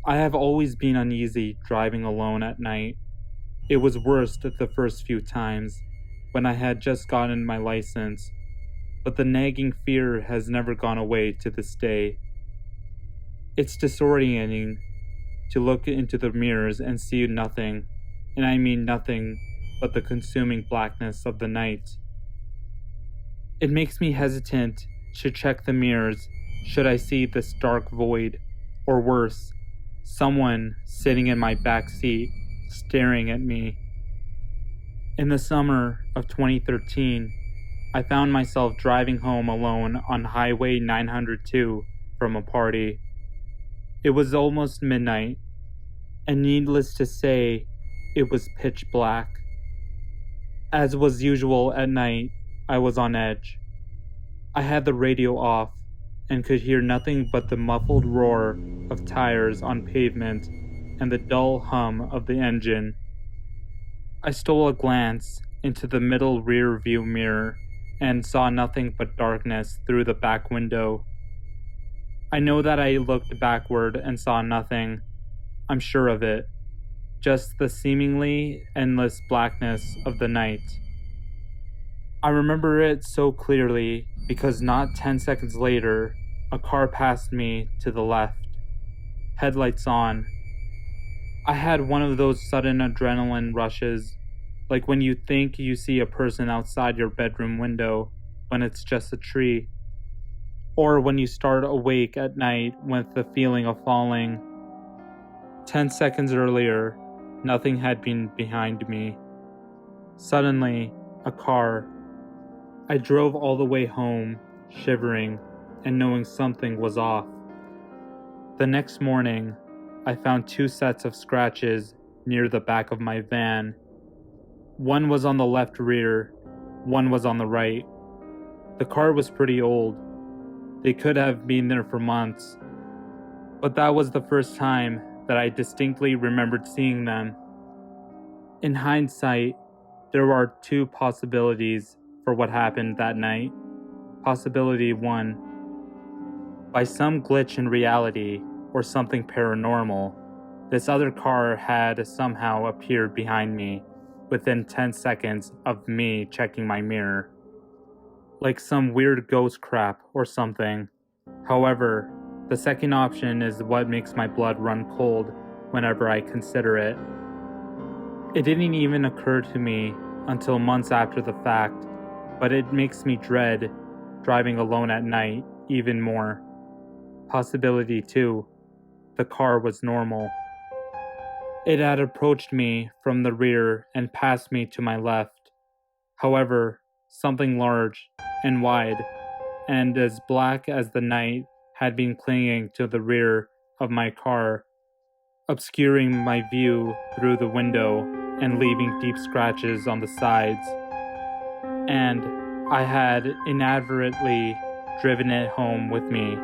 I have always been uneasy driving alone at night. It was worst the first few times, when I had just gotten my license, but the nagging fear has never gone away to this day. It's disorienting to look into the mirrors and see nothing, and I mean nothing but the consuming blackness of the night. It makes me hesitant to check the mirrors should I see this dark void, or worse, someone sitting in my back seat staring at me. In the summer of 2013, I found myself driving home alone on Highway 902 from a party. It was almost midnight, and needless to say, it was pitch black. As was usual at night, I was on edge. I had the radio off and could hear nothing but the muffled roar of tires on pavement and the dull hum of the engine. I stole a glance into the middle rear view mirror and saw nothing but darkness through the back window. I know that I looked backward and saw nothing. I'm sure of it. Just the seemingly endless blackness of the night. I remember it so clearly because not 10 seconds later, a car passed me to the left, headlights on. I had one of those sudden adrenaline rushes, like when you think you see a person outside your bedroom window when it's just a tree, or when you start awake at night with the feeling of falling. 10 seconds earlier, nothing had been behind me. Suddenly, a car. I drove all the way home, shivering and knowing something was off. The next morning, I found 2 sets of scratches near the back of my van. One was on the left rear, one was on the right. The car was pretty old. They could have been there for months. But that was the first time that I distinctly remembered seeing them. In hindsight, there are 2 possibilities for what happened that night. Possibility 1. By some glitch in reality or something paranormal, this other car had somehow appeared behind me within 10 seconds of me checking my mirror. Like some weird ghost crap or something. However, the second option is what makes my blood run cold whenever I consider it. It didn't even occur to me until months after the fact, but it makes me dread driving alone at night even more. Possibility 2. The car was normal. It had approached me from the rear and passed me to my left. However, something large and wide and as black as the night had been clinging to the rear of my car, obscuring my view through the window and leaving deep scratches on the sides. And I had inadvertently driven it home with me